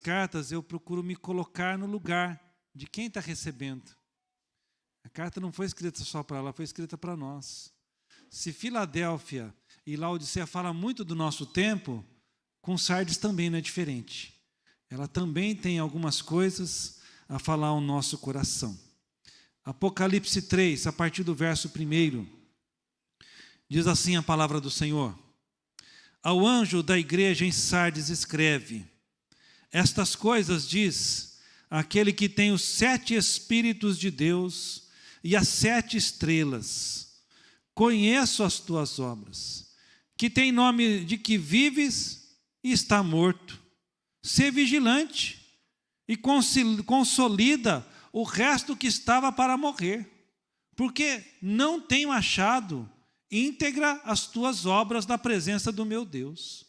cartas, eu procuro me colocar no lugar de quem está recebendo. A carta não foi escrita só para ela, foi escrita para nós. Se Filadélfia e Laodiceia falam muito do nosso tempo, com Sardes também não é diferente. Ela também tem algumas coisas a falar ao nosso coração. Apocalipse 3, a partir do verso 1, diz assim a palavra do Senhor. Ao anjo da igreja em Sardes escreve: estas coisas diz aquele que tem os 7 Espíritos de Deus e as 7 estrelas. Conheço as tuas obras, que tem nome de que vives e está morto. Sê vigilante e consolida o resto que estava para morrer, porque não tenho achado íntegra as tuas obras na presença do meu Deus.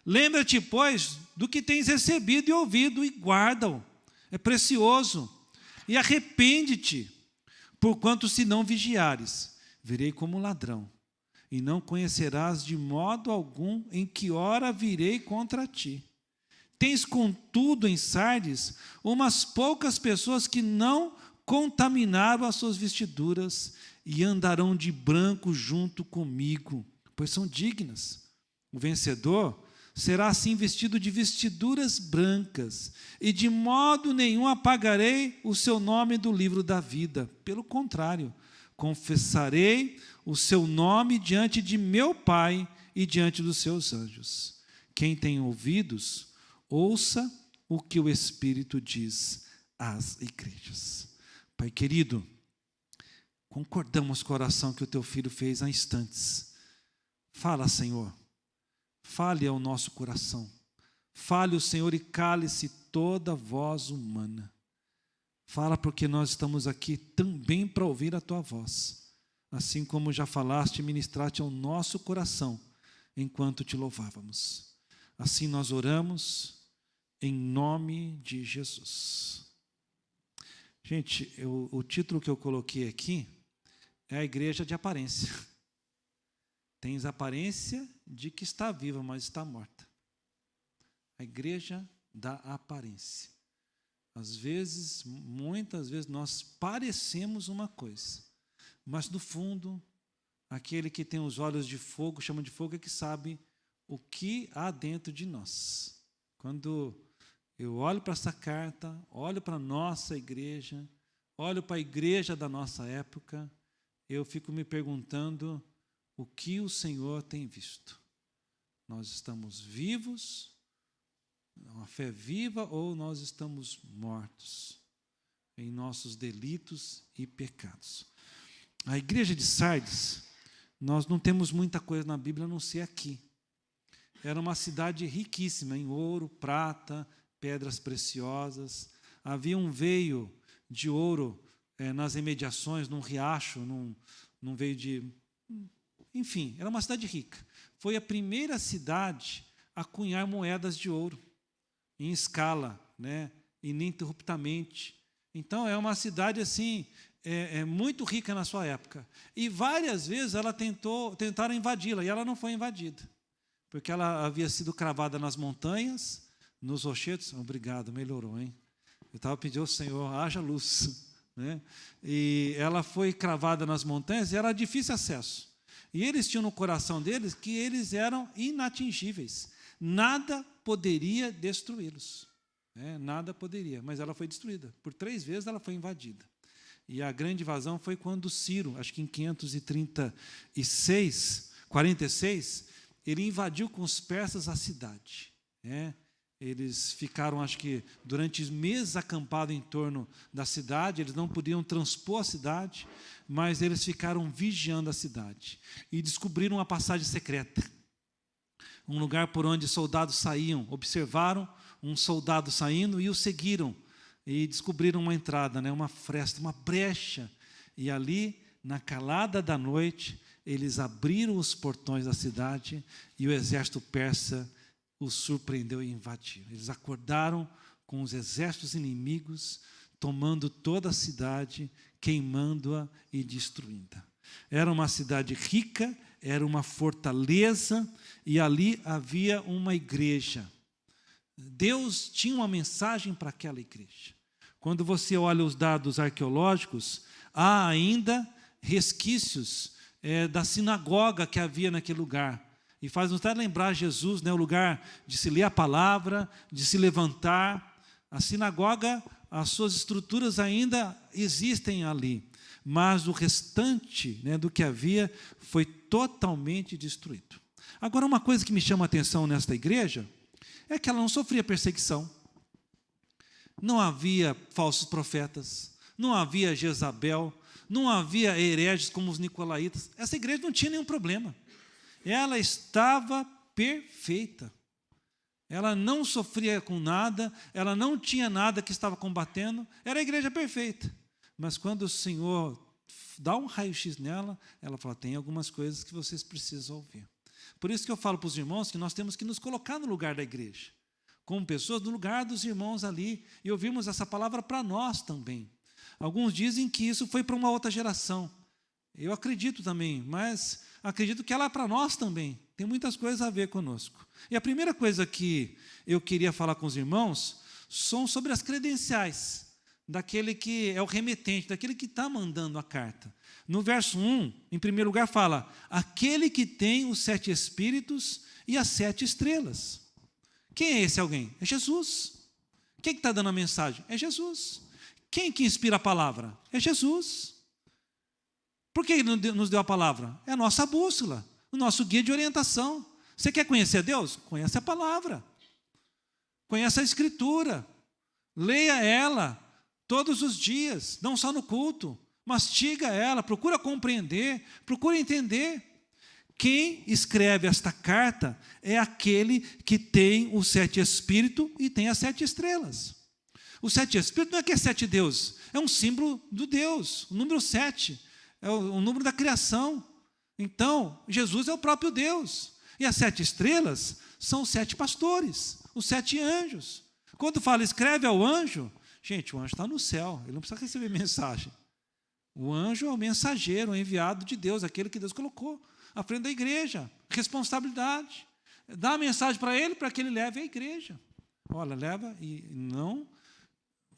Lembra-te, pois, do que tens recebido e ouvido, e guarda-o, é precioso, e arrepende-te, porquanto se não vigiares, virei como ladrão, e não conhecerás de modo algum em que hora virei contra ti. Tens, contudo, em Sardes, umas poucas pessoas que não contaminaram as suas vestiduras e andarão de branco junto comigo, pois são dignas. O vencedor será assim vestido de vestiduras brancas, e de modo nenhum apagarei o seu nome do livro da vida. Pelo contrário, confessarei o seu nome diante de meu Pai e diante dos seus anjos. Quem tem ouvidos, ouça o que o Espírito diz às igrejas. Pai querido, concordamos com a oração que o teu filho fez há instantes. Fala, Senhor, fale ao nosso coração. Fale o Senhor e cale-se toda voz humana. Fala, porque nós estamos aqui também para ouvir a tua voz, assim como já falaste e ministraste ao nosso coração enquanto te louvávamos. Assim nós oramos em nome de Jesus. Gente, o título que eu coloquei aqui é a igreja de aparência. Tens aparência de que está viva, mas está morta. A igreja da aparência. Às vezes, muitas vezes, nós parecemos uma coisa, mas no fundo, aquele que tem os olhos de fogo, chama de fogo, é que sabe o que há dentro de nós. Quando eu olho para essa carta, olho para a nossa igreja, olho para a igreja da nossa época, eu fico me perguntando o que o Senhor tem visto. Nós estamos vivos, uma fé viva, ou nós estamos mortos em nossos delitos e pecados? A igreja de Sardes, nós não temos muita coisa na Bíblia a não ser aqui. Era uma cidade riquíssima em ouro, prata, pedras preciosas. Havia um veio de ouro nas imediações, num riacho, num veio de... Enfim, era uma cidade rica. Foi a primeira cidade a cunhar moedas de ouro, em escala, né, ininterruptamente. Então, é uma cidade assim, muito rica na sua época. E várias vezes tentaram invadi-la, e ela não foi invadida, porque ela havia sido cravada nas montanhas, nos rochedos. Obrigado, melhorou, hein? Eu estava pedindo ao Senhor, haja luz, né? E ela foi cravada nas montanhas e era de difícil acesso. E eles tinham no coração deles que eles eram inatingíveis. Nada poderia destruí-los. Nada poderia, mas ela foi destruída. Por 3 vezes ela foi invadida. E a grande invasão foi quando Ciro, acho que em 46, ele invadiu com os persas a cidade. Eles ficaram, acho que, durante meses acampados em torno da cidade. Eles não podiam transpor a cidade, mas eles ficaram vigiando a cidade. E descobriram uma passagem secreta. Um lugar por onde soldados saíam. Observaram um soldado saindo e o seguiram. E descobriram uma entrada, uma fresta, uma brecha. E ali, na calada da noite, eles abriram os portões da cidade e o exército persa os surpreendeu e invadiu. Eles acordaram com os exércitos inimigos, tomando toda a cidade, queimando-a e destruindo-a. Era uma cidade rica, era uma fortaleza, e ali havia uma igreja. Deus tinha uma mensagem para aquela igreja. Quando você olha os dados arqueológicos, há ainda resquícios da sinagoga que havia naquele lugar. E faz nos até lembrar Jesus, né, o lugar de se ler a palavra, de se levantar. A sinagoga, as suas estruturas ainda existem ali, mas o restante, né, do que havia foi totalmente destruído. Agora, uma coisa que me chama a atenção nesta igreja é que ela não sofria perseguição. Não havia falsos profetas, não havia Jezabel, não havia hereges como os nicolaítas. Essa igreja não tinha nenhum problema. Ela estava perfeita. Ela não sofria com nada, ela não tinha nada que estava combatendo, era a igreja perfeita. Mas quando o Senhor dá um raio-x nela, ela fala, tem algumas coisas que vocês precisam ouvir. Por isso que eu falo para os irmãos que nós temos que nos colocar no lugar da igreja, como pessoas no lugar dos irmãos ali, e ouvirmos essa palavra para nós também. Alguns dizem que isso foi para uma outra geração. Eu acredito também, mas acredito que ela é para nós também. Tem muitas coisas a ver conosco. E a primeira coisa que eu queria falar com os irmãos são sobre as credenciais daquele que é o remetente, daquele que está mandando a carta. No verso 1, em primeiro lugar, fala, aquele que tem os 7 espíritos e as 7 estrelas. Quem é esse alguém? É Jesus. Quem está dando a mensagem? É Jesus. Quem que inspira a palavra? É Jesus. Por que ele nos deu a palavra? É a nossa bússola, o nosso guia de orientação. Você quer conhecer Deus? Conhece a palavra. Conhece a Escritura. Leia ela todos os dias, não só no culto. Mastiga ela, procura compreender, procura entender. Quem escreve esta carta é aquele que tem os 7 espíritos e tem as 7 estrelas. Os 7 espíritos não é que é 7 deuses, é um símbolo do Deus, o número 7, é o número da criação. Então, Jesus é o próprio Deus. E as 7 estrelas são os 7 pastores, os 7 anjos. Quando fala, escreve ao anjo, gente, o anjo está no céu, ele não precisa receber mensagem. O anjo é o mensageiro, o enviado de Deus, aquele que Deus colocou à frente da igreja. Responsabilidade. Dá a mensagem para ele, para que ele leve à igreja. Olha, leva e não,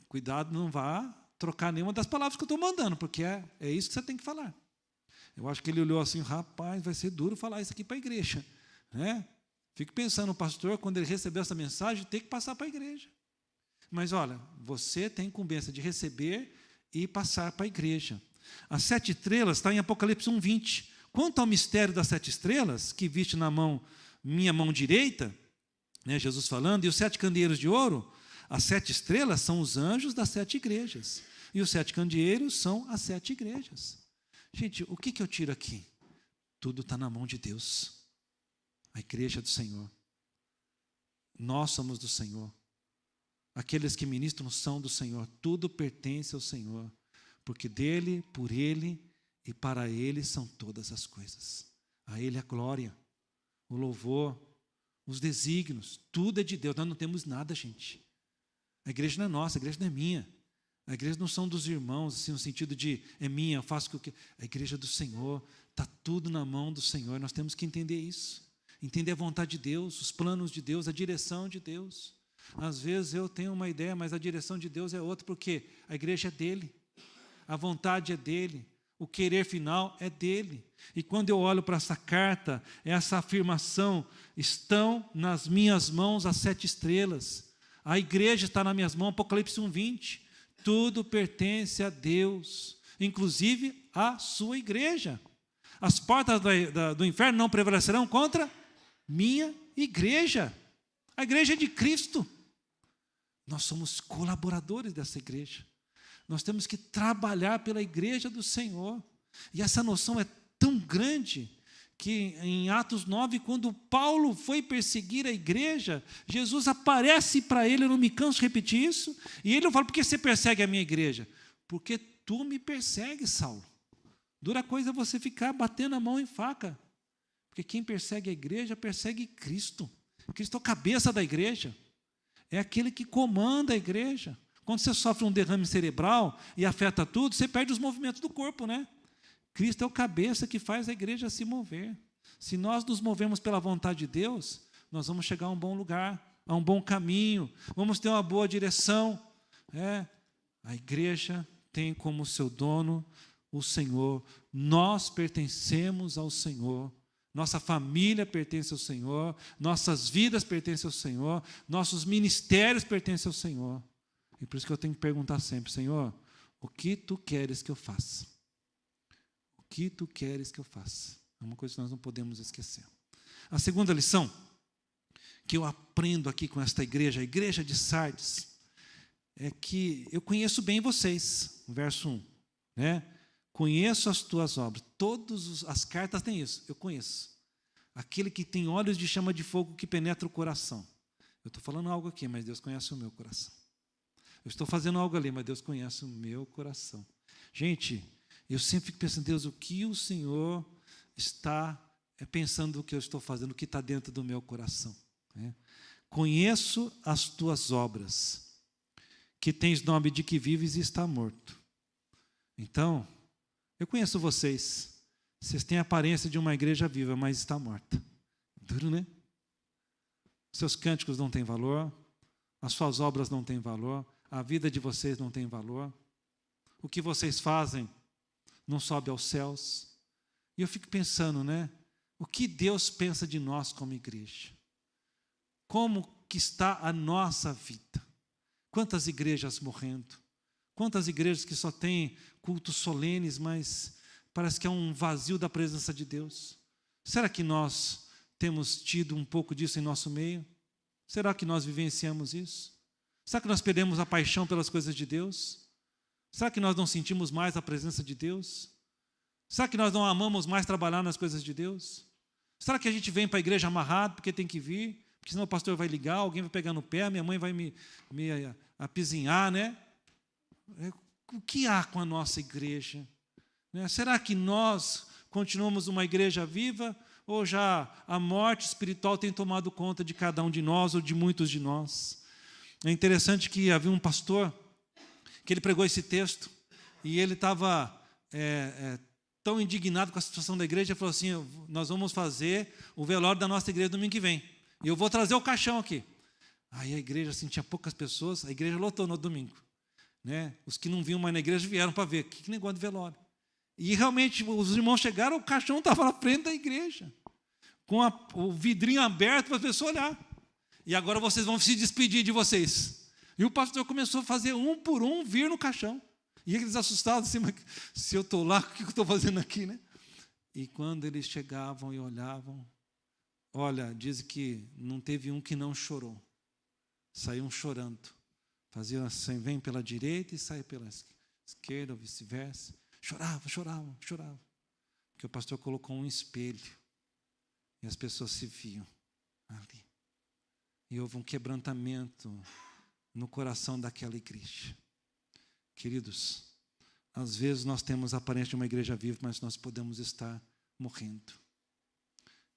cuidado, não vá trocar nenhuma das palavras que eu estou mandando, porque é isso que você tem que falar. Eu acho que ele olhou assim, rapaz, vai ser duro falar isso aqui para a igreja. Né? Fico pensando, o pastor, quando ele recebeu essa mensagem, tem que passar para a igreja. Mas olha, você tem incumbência de receber e passar para a igreja. As 7 estrelas está em Apocalipse 1:20. Quanto ao mistério das 7 estrelas, que viste na minha mão direita, né, Jesus falando, e os 7 candeeiros de ouro, as 7 estrelas são os anjos das 7 igrejas. E os 7 candeeiros são as 7 igrejas. Gente, o que eu tiro aqui? Tudo está na mão de Deus. A igreja do Senhor. Nós somos do Senhor. Aqueles que ministram são do Senhor. Tudo pertence ao Senhor. Porque dele, por ele e para ele são todas as coisas. A ele a glória, o louvor, os desígnios, tudo é de Deus. Nós não temos nada, gente. A igreja não é nossa, a igreja não é minha. A igreja não são dos irmãos, assim, no sentido de, é minha, eu faço o que eu quero. A igreja é do Senhor, está tudo na mão do Senhor. Nós temos que entender isso. Entender a vontade de Deus, os planos de Deus, a direção de Deus. Às vezes eu tenho uma ideia, mas a direção de Deus é outra, porque a igreja é dele. A vontade é dele, o querer final é dele. E quando eu olho para essa carta, essa afirmação, estão nas minhas mãos as 7 estrelas. A igreja está nas minhas mãos, Apocalipse 1:20. Tudo pertence a Deus, inclusive a sua igreja. As portas do inferno não prevalecerão contra minha igreja. A igreja é de Cristo. Nós somos colaboradores dessa igreja. Nós temos que trabalhar pela igreja do Senhor. E essa noção é tão grande que em Atos 9, quando Paulo foi perseguir a igreja, Jesus aparece para ele, eu não me canso de repetir isso, e ele fala, por que você persegue a minha igreja? Porque tu me persegues, Saulo. Dura coisa é você ficar batendo a mão em faca. Porque quem persegue a igreja, persegue Cristo. Cristo é o cabeça da igreja. É aquele que comanda a igreja. Quando você sofre um derrame cerebral e afeta tudo, você perde os movimentos do corpo, né? Cristo é o cabeça que faz a igreja se mover. Se nós nos movemos pela vontade de Deus, nós vamos chegar a um bom lugar, a um bom caminho, vamos ter uma boa direção. A igreja tem como seu dono o Senhor, nós pertencemos ao Senhor, nossa família pertence ao Senhor, nossas vidas pertencem ao Senhor, nossos ministérios pertencem ao Senhor. E por isso que eu tenho que perguntar sempre: Senhor, o que Tu queres que eu faça? O que Tu queres que eu faça? É uma coisa que nós não podemos esquecer. A segunda lição que eu aprendo aqui com esta igreja, a igreja de Sardes, é que eu conheço bem vocês. Verso 1, conheço as tuas obras. Todas as cartas têm isso, eu conheço. Aquele que tem olhos de chama de fogo que penetra o coração. Eu estou falando algo aqui, mas Deus conhece o meu coração. Eu estou fazendo algo ali, mas Deus conhece o meu coração. Gente, eu sempre fico pensando: Deus, o que o Senhor está pensando do que eu estou fazendo, o que está dentro do meu coração. Conheço as tuas obras, que tens nome de que vives e está morto. Então, eu conheço vocês. Vocês têm a aparência de uma igreja viva, mas está morta. Duro, né? Seus cânticos não têm valor, as suas obras não têm valor, a vida de vocês não tem valor, o que vocês fazem não sobe aos céus. E eu fico pensando, o que Deus pensa de nós como igreja? Como que está a nossa vida? Quantas igrejas morrendo? Quantas igrejas que só têm cultos solenes, mas parece que é um vazio da presença de Deus? Será que nós temos tido um pouco disso em nosso meio? Será que nós vivenciamos isso? Será que nós perdemos a paixão pelas coisas de Deus? Será que nós não sentimos mais a presença de Deus? Será que nós não amamos mais trabalhar nas coisas de Deus? Será que a gente vem para a igreja amarrado porque tem que vir? Porque senão o pastor vai ligar, alguém vai pegar no pé, minha mãe vai me apizinhar, O que há com a nossa igreja? Será que nós continuamos uma igreja viva ou já a morte espiritual tem tomado conta de cada um de nós ou de muitos de nós? É interessante que havia um pastor que ele pregou esse texto e ele estava tão indignado com a situação da igreja, ele falou assim: nós vamos fazer o velório da nossa igreja domingo que vem, e eu vou trazer o caixão aqui. Aí a igreja, assim, tinha poucas pessoas, a igreja lotou no domingo. Os que não vinham mais na igreja vieram para ver, que negócio de velório. E realmente os irmãos chegaram, o caixão estava na frente da igreja, com o vidrinho aberto para as pessoas olhar. E agora vocês vão se despedir de vocês. E o pastor começou a fazer um por um vir no caixão. E eles assustados, assim: mas se eu estou lá, o que eu estou fazendo aqui, E quando eles chegavam e olhavam, olha, diz que não teve um que não chorou. Saíam chorando. Faziam assim: vem pela direita e sai pela esquerda, ou vice-versa. Choravam. Porque o pastor colocou um espelho e as pessoas se viam ali. E houve um quebrantamento no coração daquela igreja. Queridos, às vezes nós temos a aparência de uma igreja viva, mas nós podemos estar morrendo.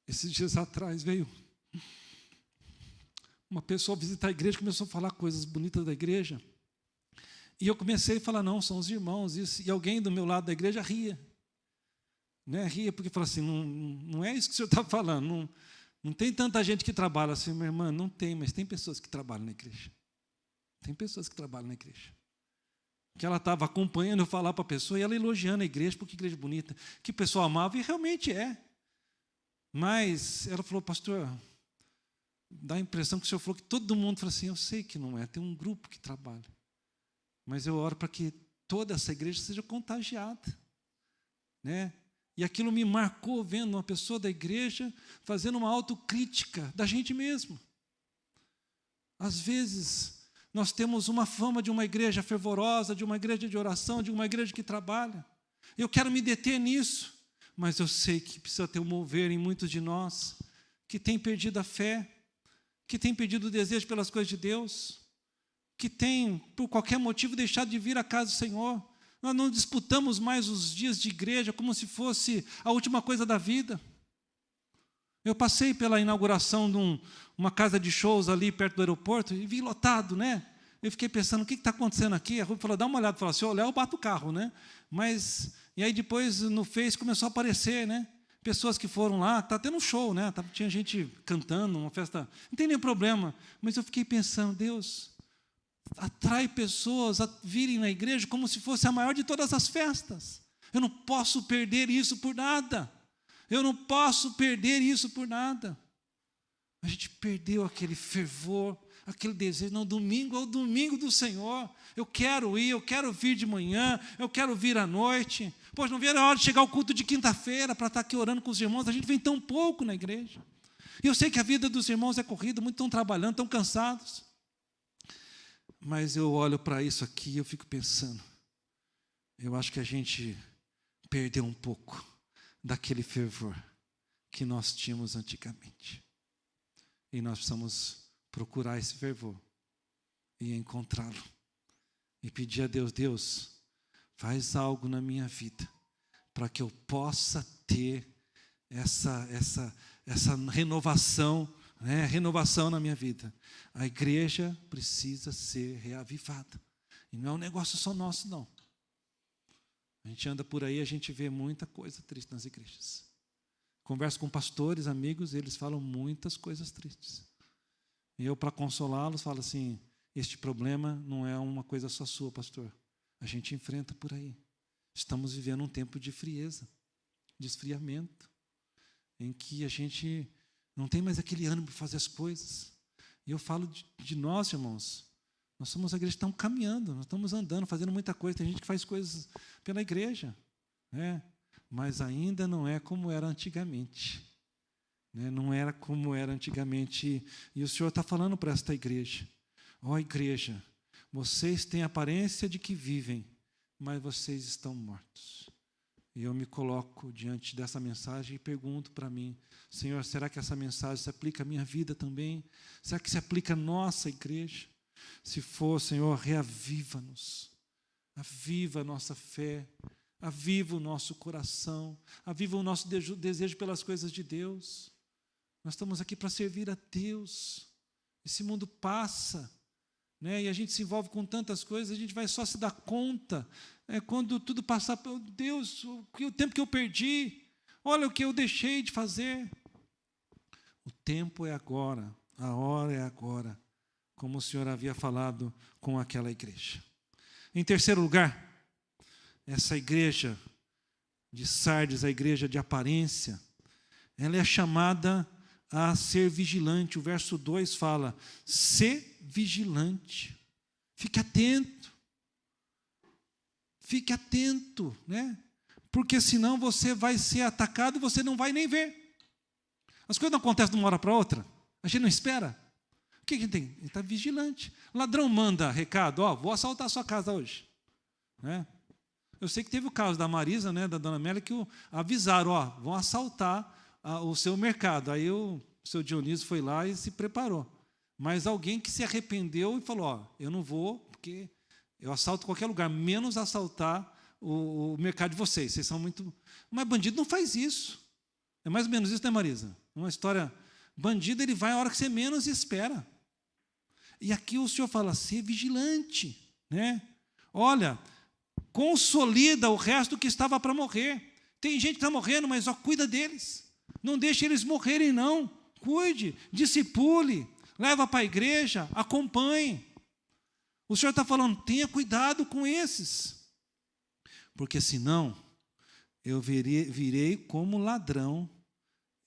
Esses dias atrás veio uma pessoa visitar a igreja, começou a falar coisas bonitas da igreja. E eu comecei a falar: não, são os irmãos. E alguém do meu lado da igreja ria. Ria porque fala assim: não é isso que o senhor está falando. Não tem tanta gente que trabalha assim. Minha irmã, não tem, mas tem pessoas que trabalham na igreja. Tem pessoas que trabalham na igreja. Que ela estava acompanhando eu falar para a pessoa e ela elogiando a igreja, porque igreja bonita, que pessoa amável, e realmente é. Mas ela falou: pastor, dá a impressão que o senhor falou que todo mundo fala assim. Eu sei que não é, tem um grupo que trabalha. Mas eu oro para que toda essa igreja seja contagiada. E aquilo me marcou, vendo uma pessoa da igreja fazendo uma autocrítica da gente mesmo. Às vezes nós temos uma fama de uma igreja fervorosa, de uma igreja de oração, de uma igreja que trabalha. Eu quero me deter nisso, mas eu sei que precisa ter um mover em muitos de nós que tem perdido a fé, que tem perdido o desejo pelas coisas de Deus, que tem, por qualquer motivo, deixado de vir à casa do Senhor. Nós não disputamos mais os dias de igreja como se fosse a última coisa da vida. Eu passei pela inauguração de uma casa de shows ali perto do aeroporto e vi lotado, Eu fiquei pensando: o que está acontecendo aqui? A Ruby falou: dá uma olhada. Falou: se eu olhar, eu bato o carro, Mas, e aí depois no Face começou a aparecer, Pessoas que foram lá, está tendo um show, né? Tinha gente cantando, uma festa, não tem nenhum problema. Mas eu fiquei pensando, Deus, atrai pessoas a virem na igreja como se fosse a maior de todas as festas. Eu não posso perder isso por nada. Eu não posso perder isso por nada. A gente perdeu aquele fervor, aquele desejo. Não, domingo é o domingo do Senhor. Eu quero ir, eu quero vir de manhã, eu quero vir à noite. Pois não veio a hora de chegar ao culto de quinta-feira para estar aqui orando com os irmãos. A gente vem tão pouco na igreja. E eu sei que a vida dos irmãos é corrida, muitos estão trabalhando, estão cansados. Mas eu olho para isso aqui e eu fico pensando, eu acho que a gente perdeu um pouco daquele fervor que nós tínhamos antigamente. E nós precisamos procurar esse fervor e encontrá-lo. E pedir a Deus, Deus, faz algo na minha vida para que eu possa ter essa renovação, né? Renovação na minha vida. A igreja precisa ser reavivada. E não é um negócio só nosso, não. A gente anda por aí, a gente vê muita coisa triste nas igrejas. Converso com pastores, amigos, eles falam muitas coisas tristes. E eu, para consolá-los, falo assim, este problema não é uma coisa só sua, pastor. A gente enfrenta por aí. Estamos vivendo um tempo de frieza, de esfriamento, em que a gente não tem mais aquele ânimo para fazer as coisas. E eu falo de nós, irmãos. Nós somos a igreja que estamos caminhando, nós estamos andando, fazendo muita coisa. Tem gente que faz coisas pela igreja, né? Mas ainda não é como era antigamente. Né? Não era como era antigamente. E o Senhor está falando para esta igreja. Ó igreja, vocês têm a aparência de que vivem, mas vocês estão mortos. E eu me coloco diante dessa mensagem e pergunto para mim, Senhor, será que essa mensagem se aplica à minha vida também? Será que se aplica à nossa igreja? Se for, Senhor, reaviva-nos. Aviva a nossa fé. Aviva o nosso coração. Aviva o nosso desejo pelas coisas de Deus. Nós estamos aqui para servir a Deus. Esse mundo passa, né? E a gente se envolve com tantas coisas, a gente vai só se dar conta quando tudo passar. Deus, o tempo que eu perdi, olha o que eu deixei de fazer. O tempo é agora, a hora é agora, como o Senhor havia falado com aquela igreja. Em terceiro lugar, essa igreja de Sardes, a igreja de aparência, ela é chamada a ser vigilante. O verso 2 fala, ser vigilante. Fique atento, né? Porque senão você vai ser atacado e você não vai nem ver. As coisas não acontecem de uma hora para outra. A gente não espera. O que a gente tem? Ele está vigilante. Ladrão manda recado, vou assaltar a sua casa hoje. Né? Eu sei que teve o caso da Marisa, né, da dona Amélia, que avisaram, vão assaltar o seu mercado. Aí o seu Dionísio foi lá e se preparou. Mas alguém que se arrependeu e falou, eu não vou, porque eu assalto qualquer lugar, menos assaltar o mercado de vocês. Vocês são muito... Mas bandido não faz isso. É mais ou menos isso, né, Marisa? Uma história... Bandido, ele vai a hora que você menos espera. E aqui o Senhor fala, ser vigilante, né? Olha, consolida o resto que estava para morrer. Tem gente que está morrendo, mas cuida deles. Não deixe eles morrerem, não. Cuide, discipule, leva para a igreja, acompanhe. O Senhor está falando, tenha cuidado com esses. Porque senão, eu virei como ladrão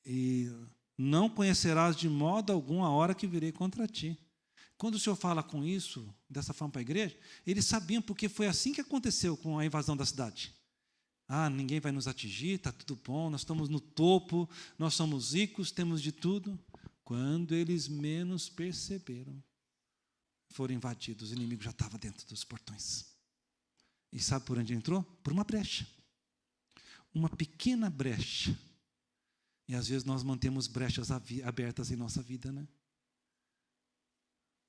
e não conhecerás de modo algum a hora que virei contra ti. Quando o Senhor fala com isso, dessa forma para a igreja, eles sabiam, porque foi assim que aconteceu com a invasão da cidade. Ninguém vai nos atingir, está tudo bom, nós estamos no topo, nós somos ricos, temos de tudo. Quando eles menos perceberam, foram invadidos, o inimigo já estava dentro dos portões. E sabe por onde entrou? Por uma brecha. Uma pequena brecha. E às vezes nós mantemos brechas abertas em nossa vida, né?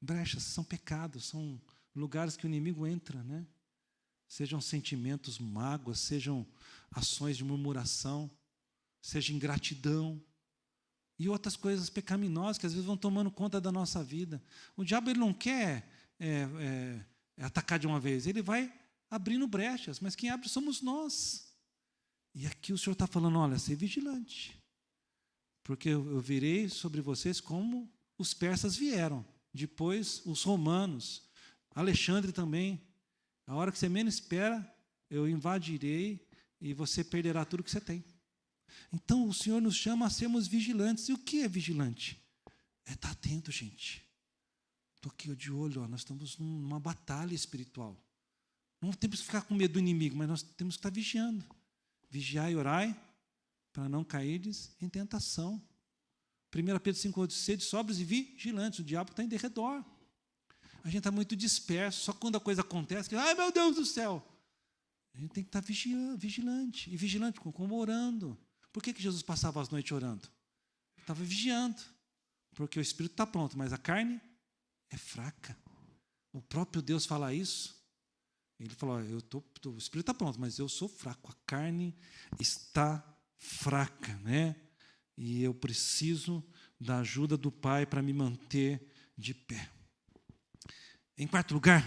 Brechas são pecados, são lugares que o inimigo entra, né? Sejam sentimentos, mágoas, sejam ações de murmuração, seja ingratidão e outras coisas pecaminosas que às vezes vão tomando conta da nossa vida. O diabo ele não quer atacar de uma vez, ele vai abrindo brechas, mas quem abre somos nós. E aqui o Senhor está falando, olha, ser vigilante. Porque eu virei sobre vocês como os persas vieram. Depois os romanos, Alexandre também. A hora que você menos espera, eu invadirei e você perderá tudo que você tem. Então o Senhor nos chama a sermos vigilantes. E o que é vigilante? É estar atento, gente. Estou aqui de olho, nós estamos numa batalha espiritual. Não temos que ficar com medo do inimigo, mas nós temos que estar vigiando. Vigiai e orai, para não cairdes em tentação. 1 Pedro 5,8, sede sóbrios e vigilantes. O diabo está em derredor. A gente está muito disperso, só quando a coisa acontece, ai meu Deus do céu. A gente tem que estar vigilante. E vigilante como orando. Por que Jesus passava as noites orando? Estava vigiando. Porque o espírito está pronto, mas a carne é fraca. O próprio Deus fala isso. Ele falou, o espírito está pronto, mas eu sou fraco. A carne está fraca, né? E eu preciso da ajuda do Pai para me manter de pé. Em quarto lugar,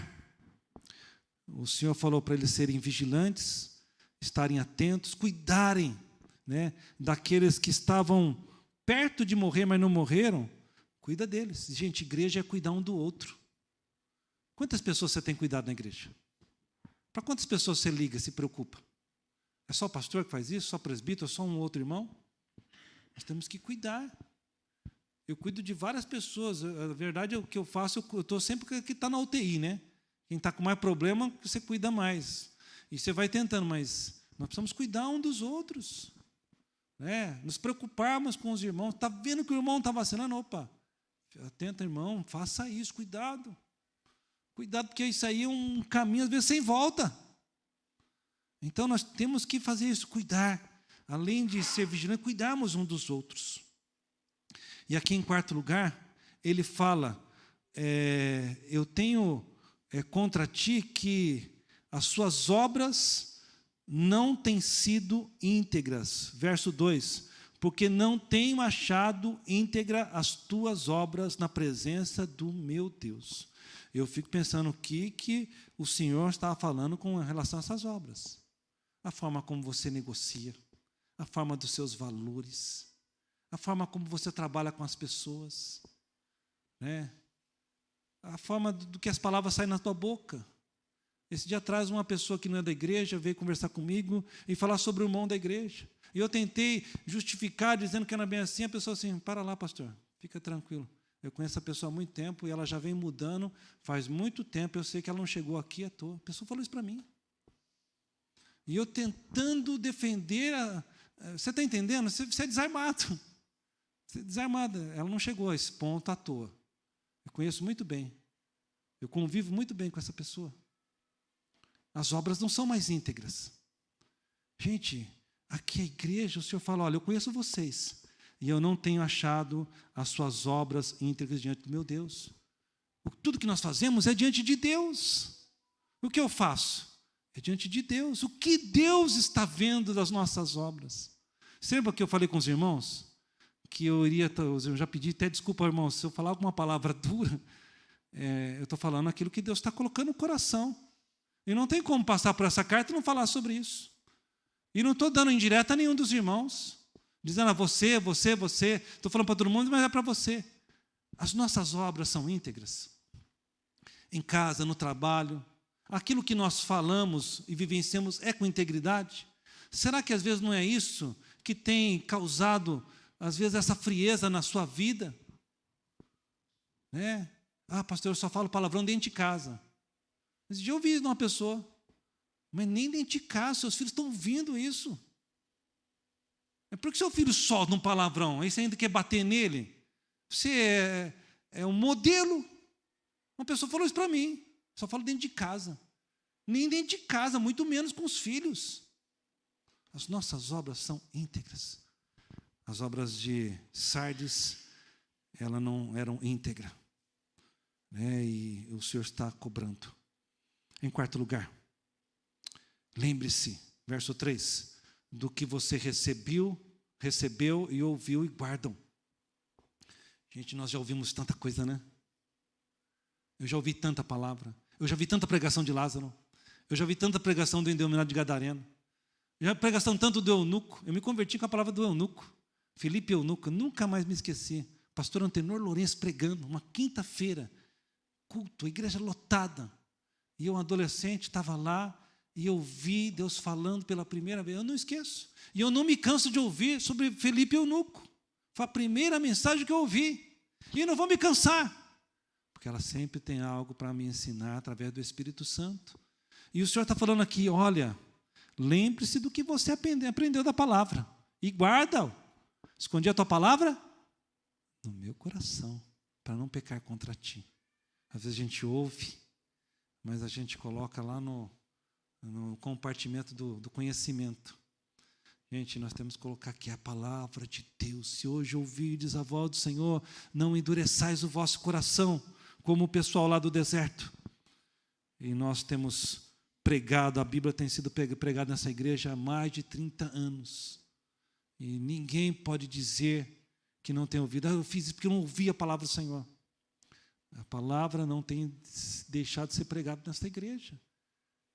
o Senhor falou para eles serem vigilantes, estarem atentos, cuidarem, né, daqueles que estavam perto de morrer, mas não morreram. Cuida deles. Gente, igreja é cuidar um do outro. Quantas pessoas você tem cuidado na igreja? Para quantas pessoas você liga, se preocupa? É só o pastor que faz isso? Só o presbítero? Só um outro irmão? Nós temos que cuidar. Eu cuido de várias pessoas. A verdade é o que eu faço, eu estou sempre que está na UTI, né? Quem está com mais problema, você cuida mais. E você vai tentando, mas nós precisamos cuidar um dos outros. Né? Nos preocuparmos com os irmãos. Está vendo que o irmão está vacilando? Opa, atenta, irmão, faça isso, cuidado. Cuidado, porque isso aí é um caminho, às vezes, sem volta. Então, nós temos que fazer isso, cuidar. Além de ser vigilante, cuidarmos um dos outros. E aqui, em quarto lugar, ele fala, eu tenho contra ti que as suas obras não têm sido íntegras. Verso 2, porque não tenho achado íntegra as tuas obras na presença do meu Deus. Eu fico pensando o que o Senhor estava falando com relação a essas obras. A forma como você negocia, a forma dos seus valores, a forma como você trabalha com as pessoas, né? A forma do que as palavras saem na tua boca. Esse dia atrás, uma pessoa que não é da igreja veio conversar comigo e falar sobre o irmão da igreja. E eu tentei justificar, dizendo que era bem assim. A pessoa assim, para lá, pastor, fica tranquilo. Eu conheço a pessoa há muito tempo e ela já vem mudando faz muito tempo. Eu sei que ela não chegou aqui à toa. A pessoa falou isso para mim. E eu tentando defender. Você está entendendo? Você é desarmado. Você é desarmado. Ela não chegou a esse ponto à toa. Eu conheço muito bem. Eu convivo muito bem com essa pessoa. As obras não são mais íntegras. Gente, aqui a igreja, o Senhor fala, olha, eu conheço vocês, e eu não tenho achado as suas obras íntegras diante do meu Deus. Tudo que nós fazemos é diante de Deus. O que eu faço? É diante de Deus. O que Deus está vendo das nossas obras? Você lembra que eu falei com os irmãos? Que eu já pedi até desculpa, irmãos, se eu falar alguma palavra dura, eu estou falando aquilo que Deus está colocando no coração. E não tem como passar por essa carta e não falar sobre isso. E não estou dando indireta a nenhum dos irmãos, dizendo a você. Estou falando para todo mundo, mas é para você. As nossas obras são íntegras. Em casa, no trabalho. Aquilo que nós falamos e vivenciamos é com integridade? Será que às vezes não é isso que tem causado, às vezes, essa frieza na sua vida? Né? Ah, pastor, eu só falo palavrão dentro de casa. Esse dia eu ouvi de uma pessoa, mas nem dentro de casa, seus filhos estão ouvindo isso. É porque seu filho solta um palavrão, aí você ainda quer bater nele? Você é um modelo. Uma pessoa falou isso para mim, só falo dentro de casa. Nem dentro de casa, muito menos com os filhos. As nossas obras são íntegras. As obras de Sardes, elas não eram íntegras. Né? E o Senhor está cobrando. Em quarto lugar, lembre-se, verso 3, do que você recebeu e ouviu e guardam. Gente, nós já ouvimos tanta coisa, né? Eu já ouvi tanta palavra. Eu já vi tanta pregação de Lázaro. Eu já vi tanta pregação do endemoniado de Gadareno. Já pregação tanto do eunuco. Eu me converti com a palavra do eunuco. Felipe Eunuco, nunca mais me esqueci. Pastor Antenor Lourenço pregando, uma quinta-feira, culto, a igreja lotada. E eu, um adolescente, estava lá e eu vi Deus falando pela primeira vez. Eu não esqueço. E eu não me canso de ouvir sobre Felipe Eunuco. Foi a primeira mensagem que eu ouvi. E não vou me cansar, porque ela sempre tem algo para me ensinar através do Espírito Santo. E o Senhor está falando aqui, olha, lembre-se do que você aprendeu da palavra e guarda-o. Escondi a tua palavra no meu coração, para não pecar contra ti. Às vezes a gente ouve, mas a gente coloca lá no compartimento do conhecimento. Gente, nós temos que colocar aqui a palavra de Deus. Se hoje ouvirdes a voz do Senhor, não endureçais o vosso coração, como o pessoal lá do deserto. E nós temos pregado, a Bíblia tem sido pregada nessa igreja há mais de 30 anos. E ninguém pode dizer que não tem ouvido. Eu fiz isso porque eu não ouvi a palavra do Senhor. A palavra não tem deixado de ser pregada nessa igreja.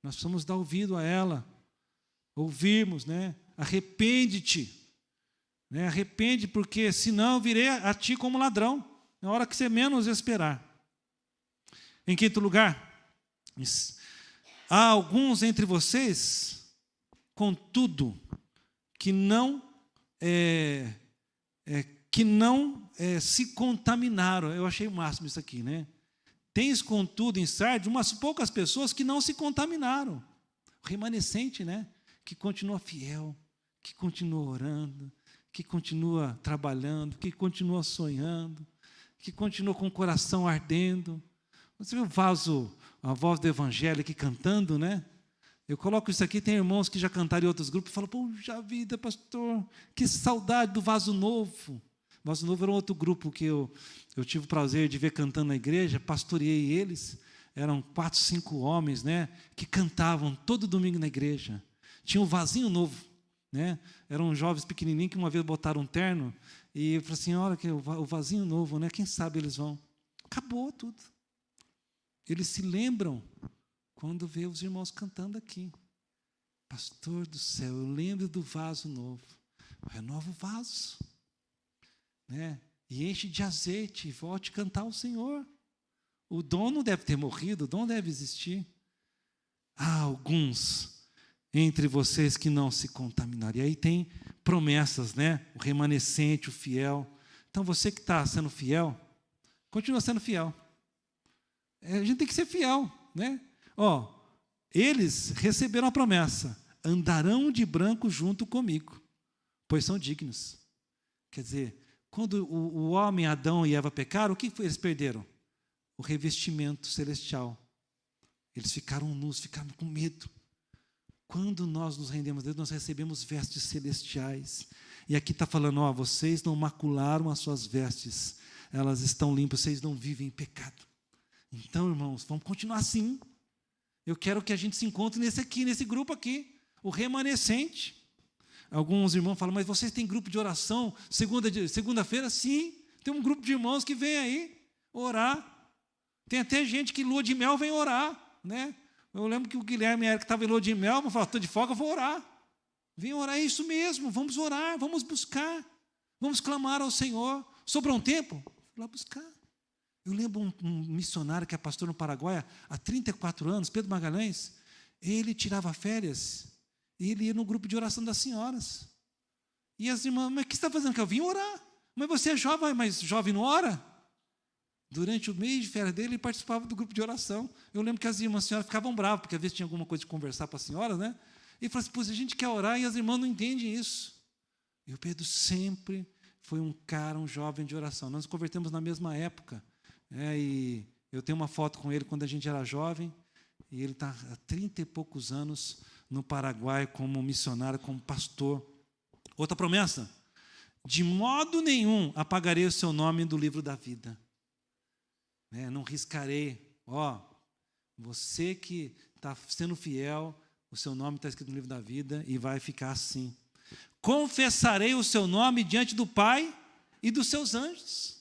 Nós precisamos dar ouvido a ela. Ouvirmos, né? Arrepende-te. Né? Arrepende, porque senão eu virei a ti como ladrão, na hora que você menos esperar. Em quinto lugar, há alguns entre vocês, contudo, que não se contaminaram. Eu achei o máximo isso aqui, né? Tens, contudo, em Sardes, umas poucas pessoas que não se contaminaram. O remanescente, né? Que continua fiel, que continua orando, que continua trabalhando, que continua sonhando, que continua com o coração ardendo. Você viu a voz do evangelho aqui cantando, né? Eu coloco isso aqui, tem irmãos que já cantaram em outros grupos e falam, poxa vida, pastor, que saudade do Vaso Novo. O Vaso Novo era um outro grupo que eu tive o prazer de ver cantando na igreja, pastoreei eles, eram 4, 5 homens, né, que cantavam todo domingo na igreja. Tinha o Vasinho Novo, né? Eram jovens pequenininhos que uma vez botaram um terno e eu falei assim, olha que o Vasinho Novo, né? Quem sabe eles vão. Acabou tudo. Eles se lembram quando vê os irmãos cantando aqui. Pastor do céu, eu lembro do Vaso Novo. Renova o vaso, né? E enche de azeite e volte a cantar ao Senhor. O dom não deve ter morrido, o dom deve existir. Há alguns entre vocês que não se contaminaram. E aí tem promessas, né? O remanescente, o fiel. Então você que está sendo fiel, continua sendo fiel. A gente tem que ser fiel, né? Eles receberam a promessa, andarão de branco junto comigo, pois são dignos. Quer dizer, quando o homem, Adão e Eva pecaram, o que eles perderam? O revestimento celestial. Eles ficaram nus, ficaram com medo. Quando nós nos rendemos a Deus, nós recebemos vestes celestiais. E aqui está falando, vocês não macularam as suas vestes, elas estão limpas, vocês não vivem em pecado. Então, irmãos, vamos continuar assim. Eu quero que a gente se encontre nesse grupo aqui, o remanescente. Alguns irmãos falam, mas vocês têm grupo de oração segunda-feira? Sim, tem um grupo de irmãos que vem aí orar. Tem até gente que lua de mel vem orar, né? Eu lembro que o Guilherme era que estava em lua de mel, mas falou, estou de folga, vou orar. Vem orar, é isso mesmo, vamos orar, vamos buscar, vamos clamar ao Senhor. Sobrou um tempo? Vou lá buscar. Eu lembro um missionário que é pastor no Paraguai há 34 anos, Pedro Magalhães, ele tirava férias e ele ia no grupo de oração das senhoras. E as irmãs, mas o que você está fazendo? Que eu vim orar. Mas você é jovem, mas jovem não ora? Durante o mês de férias dele, ele participava do grupo de oração. Eu lembro que as irmãs senhoras ficavam bravas, porque às vezes tinha alguma coisa de conversar para as senhoras, né? E falou assim, a gente quer orar e as irmãs não entendem isso. E o Pedro sempre foi um jovem de oração. Nós nos convertemos na mesma época. E eu tenho uma foto com ele quando a gente era jovem, e ele está há 30 e poucos anos no Paraguai como missionário, como pastor. Outra promessa, de modo nenhum apagarei o seu nome do livro da vida. Não riscarei. Você que está sendo fiel, o seu nome está escrito no livro da vida e vai ficar assim. Confessarei o seu nome diante do Pai e dos seus anjos.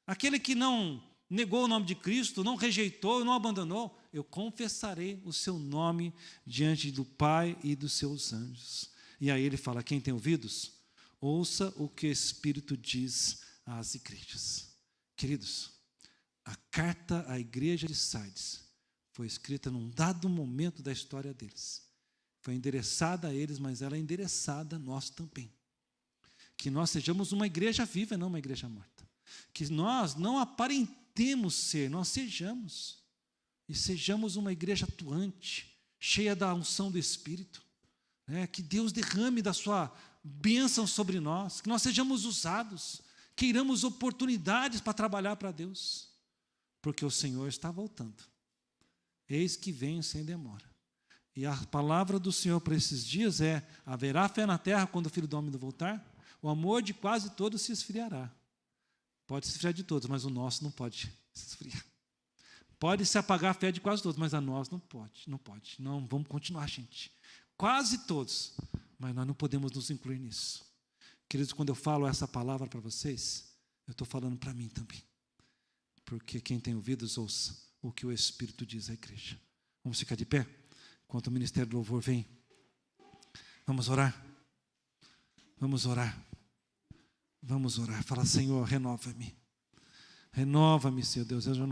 Aquele que não negou o nome de Cristo, não rejeitou, não abandonou, eu confessarei o seu nome diante do Pai e dos seus anjos. E aí ele fala, quem tem ouvidos, ouça o que o Espírito diz às igrejas. Queridos, a carta à igreja de Sardes foi escrita num dado momento da história deles. Foi endereçada a eles, mas ela é endereçada a nós também. Que nós sejamos uma igreja viva e não uma igreja morta. Que nós não aparentemos ser, nós sejamos. E sejamos uma igreja atuante, cheia da unção do Espírito. Que Deus derrame da sua bênção sobre nós, que nós sejamos usados, queiramos oportunidades para trabalhar para Deus. Porque o Senhor está voltando. Eis que venho sem demora. E a palavra do Senhor para esses dias é, haverá fé na terra quando o Filho do Homem voltar? O amor de quase todos se esfriará. Pode se esfriar de todos, mas o nosso não pode se esfriar. Pode se apagar a fé de quase todos, mas a nós não pode. Não pode. Não, vamos continuar, gente. Quase todos, mas nós não podemos nos incluir nisso. Queridos, quando eu falo essa palavra para vocês, eu estou falando para mim também. Porque quem tem ouvidos, ouça o que o Espírito diz à igreja. Vamos ficar de pé? Enquanto o Ministério do Louvor vem. Vamos orar? Vamos orar. Vamos orar. Fala, Senhor, renova-me. Renova-me, Senhor Deus. Eu já não